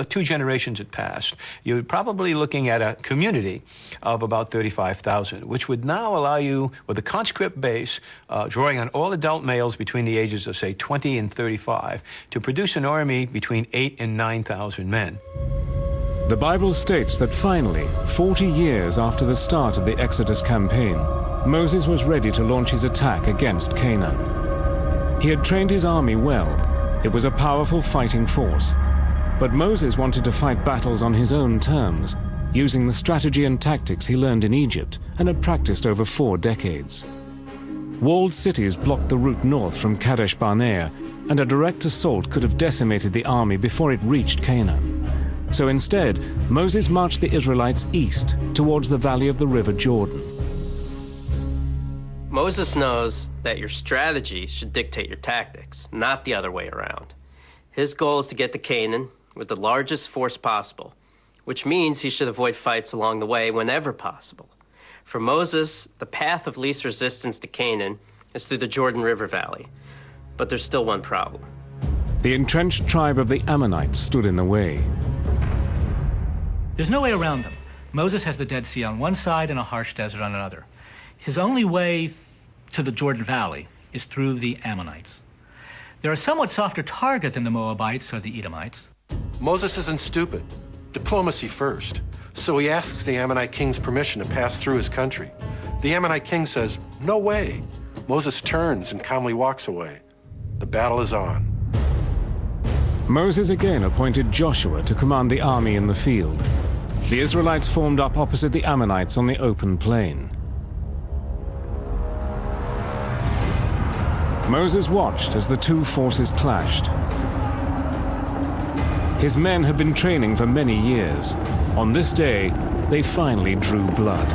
two generations had passed, you're probably looking at a community of about 35,000, which would now allow you, with a conscript base, drawing on all adult males between the ages of, say, 20 and 35, to produce an army between 8,000 and 9,000 men. The Bible states that finally, 40 years after the start of the Exodus campaign, Moses was ready to launch his attack against Canaan. He had trained his army well. It was a powerful fighting force. But Moses wanted to fight battles on his own terms, using the strategy and tactics he learned in Egypt and had practiced over 4 decades. Walled cities blocked the route north from Kadesh Barnea, and a direct assault could have decimated the army before it reached Canaan. So instead, Moses marched the Israelites east, towards the valley of the river Jordan. Moses knows that your strategy should dictate your tactics, not the other way around. His goal is to get to Canaan with the largest force possible, which means he should avoid fights along the way whenever possible. For Moses, the path of least resistance to Canaan is through the Jordan River Valley. But there's still one problem. The entrenched tribe of the Ammonites stood in the way. There's no way around them. Moses has the Dead Sea on one side and a harsh desert on another. His only way to the Jordan Valley is through the Ammonites. They're a somewhat softer target than the Moabites or the Edomites. Moses isn't stupid. Diplomacy first. So he asks the Ammonite king's permission to pass through his country. The Ammonite king says, "No way." Moses turns and calmly walks away. The battle is on. Moses again appointed Joshua to command the army in the field. The Israelites formed up opposite the Ammonites on the open plain. Moses watched as the two forces clashed. His men had been training for many years. On this day, they finally drew blood.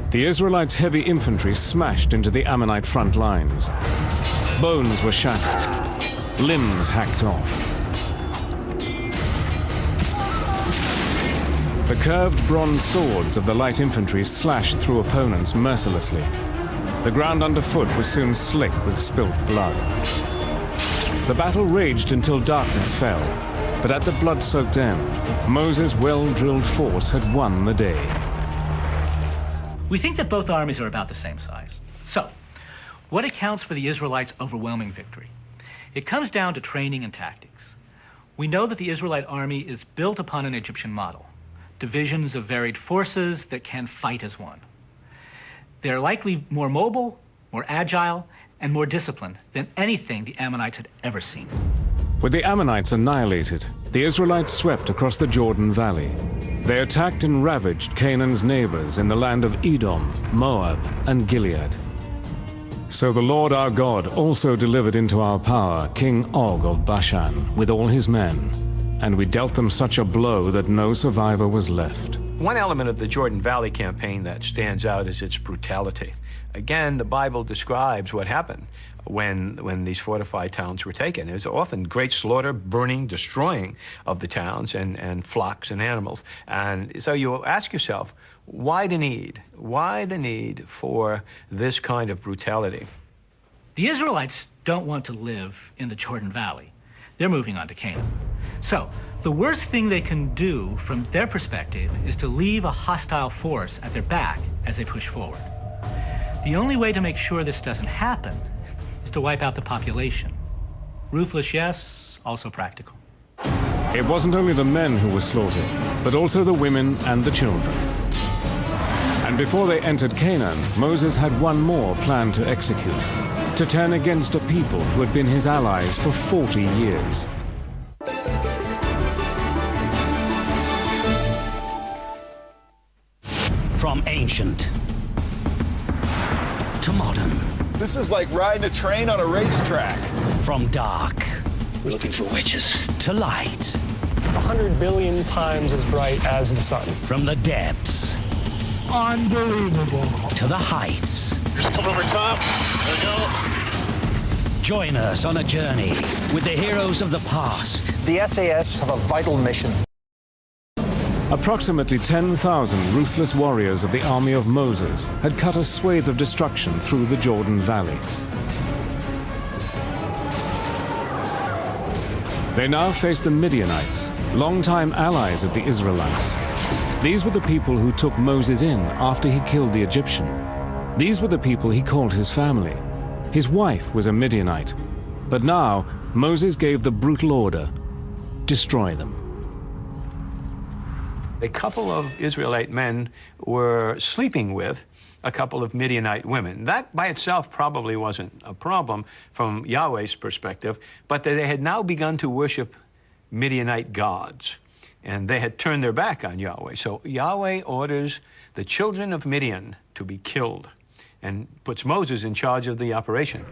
The Israelites' heavy infantry smashed into the Ammonite front lines. Bones were shattered, limbs hacked off. The curved bronze swords of the light infantry slashed through opponents mercilessly. The ground underfoot was soon slick with spilt blood. The battle raged until darkness fell, but at the blood-soaked end, Moses' well-drilled force had won the day. We think that both armies are about the same size. So, what accounts for the Israelites' overwhelming victory? It comes down to training and tactics. We know that the Israelite army is built upon an Egyptian model. Divisions of varied forces that can fight as one. They're likely more mobile, more agile, and more disciplined than anything the Ammonites had ever seen. With the Ammonites annihilated, the Israelites swept across the Jordan Valley. They attacked and ravaged Canaan's neighbors in the land of Edom, Moab, and Gilead. So the Lord our God also delivered into our power King Og of Bashan with all his men, and we dealt them such a blow that no survivor was left. One element of the Jordan Valley campaign that stands out is its brutality. Again, the Bible describes what happened when these fortified towns were taken. It was often great slaughter, burning, destroying of the towns and flocks and animals. And so you ask yourself, why the need? Why the need for this kind of brutality? The Israelites don't want to live in the Jordan Valley. They're moving on to Canaan. So, the worst thing they can do from their perspective is to leave a hostile force at their back as they push forward. The only way to make sure this doesn't happen is to wipe out the population. Ruthless, yes, also practical. It wasn't only the men who were slaughtered, but also the women and the children. And before they entered Canaan, Moses had one more plan to execute, to turn against a people who had been his allies for 40 years. From ancient to modern. This is like riding a train on a racetrack. From dark. We're looking for witches. To light. 100 billion times as bright as the sun. From the depths. Unbelievable. To the heights. Up over top. There we go. Join us on a journey with the heroes of the past. The SAS have a vital mission. Approximately 10,000 ruthless warriors of the army of Moses had cut a swathe of destruction through the Jordan Valley. They now faced the Midianites, longtime allies of the Israelites. These were the people who took Moses in after he killed the Egyptian. These were the people he called his family. His wife was a Midianite. But now, Moses gave the brutal order, destroy them. A couple of Israelite men were sleeping with a couple of Midianite women. That by itself probably wasn't a problem from Yahweh's perspective, but they had now begun to worship Midianite gods, and they had turned their back on Yahweh. So Yahweh orders the children of Midian to be killed and puts Moses in charge of the operation.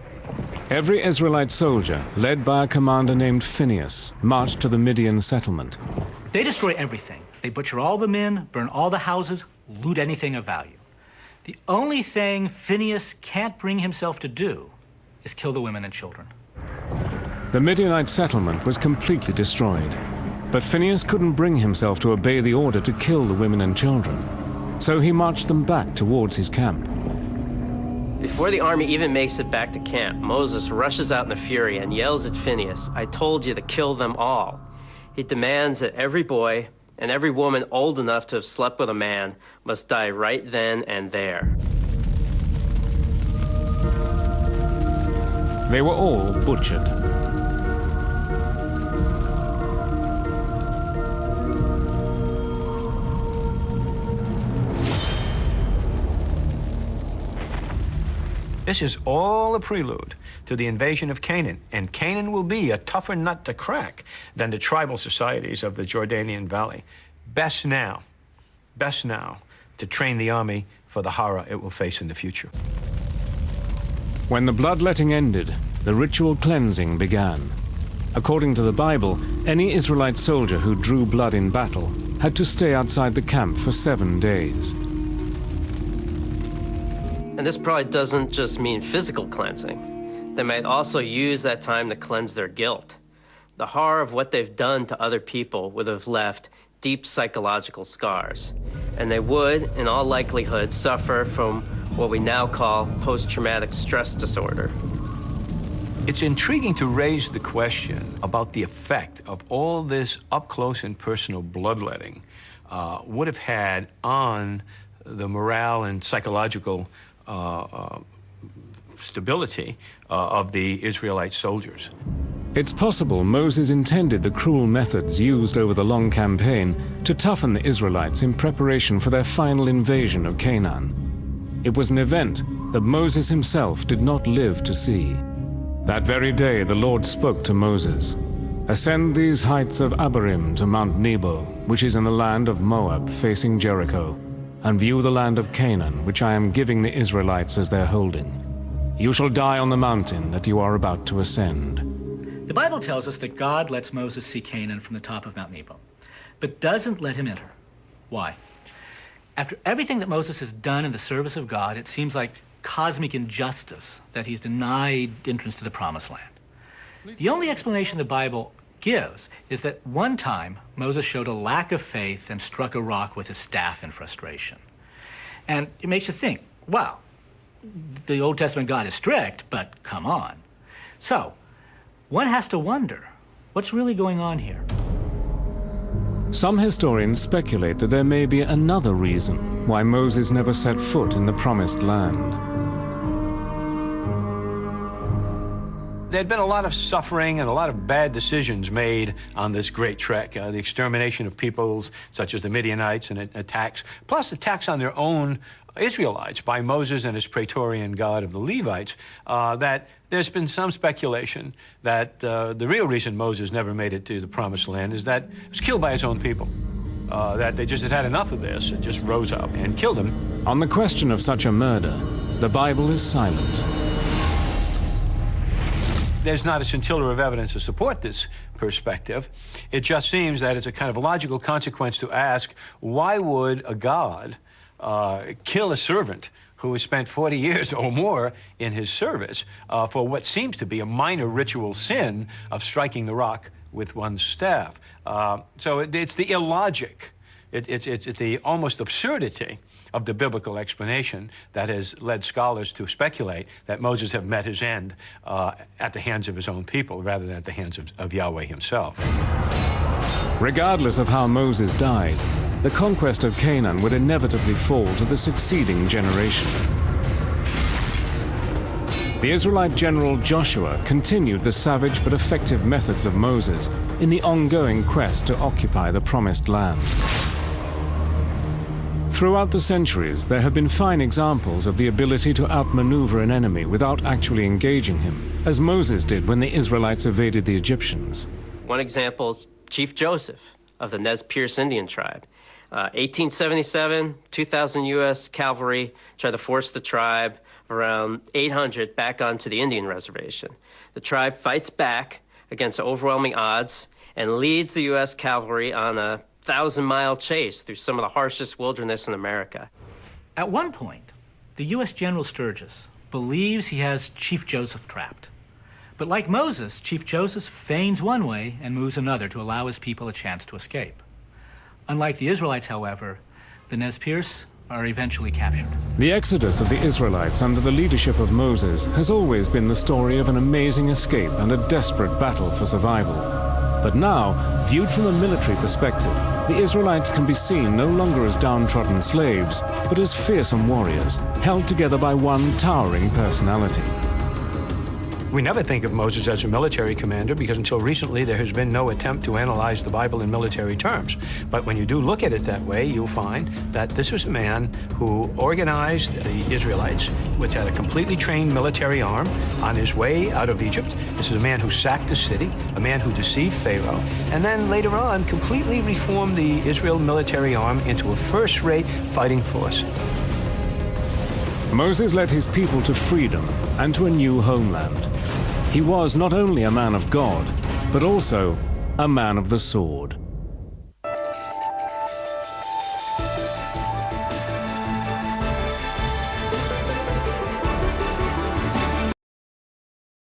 Every Israelite soldier, led by a commander named Phinehas, marched to the Midian settlement. They destroy everything. They butcher all the men, burn all the houses, loot anything of value. The only thing Phinehas can't bring himself to do is kill the women and children. The Midianite settlement was completely destroyed, but Phinehas couldn't bring himself to obey the order to kill the women and children, so he marched them back towards his camp. Before the army even makes it back to camp, Moses rushes out in a fury and yells at Phinehas, "I told you to kill them all." He demands that every boy and every woman old enough to have slept with a man must die right then and there. They were all butchered. This is all a prelude to the invasion of Canaan, and Canaan will be a tougher nut to crack than the tribal societies of the Jordanian Valley. Best now to train the army for the horror it will face in the future. When the bloodletting ended, the ritual cleansing began. According to the Bible, any Israelite soldier who drew blood in battle had to stay outside the camp for 7 days. And this probably doesn't just mean physical cleansing. They might also use that time to cleanse their guilt. The horror of what they've done to other people would have left deep psychological scars. And they would, in all likelihood, suffer from what we now call post-traumatic stress disorder. It's intriguing to raise the question about the effect of all this up-close and personal bloodletting would have had on the morale and psychological stability of the Israelite soldiers. It's possible Moses intended the cruel methods used over the long campaign to toughen the Israelites in preparation for their final invasion of Canaan. It was an event that Moses himself did not live to see. That very day the Lord spoke to Moses, "Ascend these heights of Abarim to Mount Nebo, which is in the land of Moab facing Jericho, and view the land of Canaan, which I am giving the Israelites as their holding. You shall die on the mountain that you are about to ascend." The Bible tells us that God lets Moses see Canaan from the top of Mount Nebo, but doesn't let him enter. Why? After everything that Moses has done in the service of God, it seems like cosmic injustice that he's denied entrance to the Promised Land. The only explanation the Bible gives is that one time Moses showed a lack of faith and struck a rock with his staff in frustration. And it makes you think, wow, the Old Testament God is strict, but come on. So, one has to wonder, what's really going on here? Some historians speculate that there may be another reason why Moses never set foot in the Promised Land. There'd been a lot of suffering and a lot of bad decisions made on this great trek. The extermination of peoples such as the Midianites and attacks, plus attacks on their own Israelites by Moses and his Praetorian God of the Levites, that there's been some speculation that the real reason Moses never made it to the Promised Land is that he was killed by his own people, that they just had enough of this and just rose up and killed him. On the question of such a murder, the Bible is silent. There's not a scintilla of evidence to support this perspective. It just seems that it's a kind of logical consequence to ask, why would a God kill a servant who has spent 40 years or more in his service for what seems to be a minor ritual sin of striking the rock with one's staff? So it's the illogic It's the almost absurdity of the biblical explanation that has led scholars to speculate that Moses have met his end at the hands of his own people rather than at the hands of Yahweh himself. Regardless of how Moses died, the conquest of Canaan would inevitably fall to the succeeding generation. The Israelite general Joshua continued the savage but effective methods of Moses in the ongoing quest to occupy the Promised Land. Throughout the centuries, there have been fine examples of the ability to outmaneuver an enemy without actually engaging him, as Moses did when the Israelites evaded the Egyptians. One example is Chief Joseph of the Nez Perce Indian tribe. 1877, 2,000 U.S. cavalry tried to force the tribe, around 800, back onto the Indian reservation. The tribe fights back against overwhelming odds and leads the U.S. cavalry on a 1,000-mile chase through some of the harshest wilderness in America. At one point, the U.S. General Sturgis believes he has Chief Joseph trapped. But like Moses, Chief Joseph feigns one way and moves another to allow his people a chance to escape. Unlike the Israelites, however, the Nez Perce are eventually captured. The exodus of the Israelites under the leadership of Moses has always been the story of an amazing escape and a desperate battle for survival. But now, viewed from a military perspective, the Israelites can be seen no longer as downtrodden slaves, but as fearsome warriors, held together by one towering personality. We never think of Moses as a military commander because until recently there has been no attempt to analyze the Bible in military terms. But when you do look at it that way, you'll find that this was a man who organized the Israelites, which had a completely trained military arm, on his way out of Egypt. This is a man who sacked the city, a man who deceived Pharaoh, and then later on completely reformed the Israel military arm into a first-rate fighting force. Moses led his people to freedom and to a new homeland. He was not only a man of God, but also a man of the sword.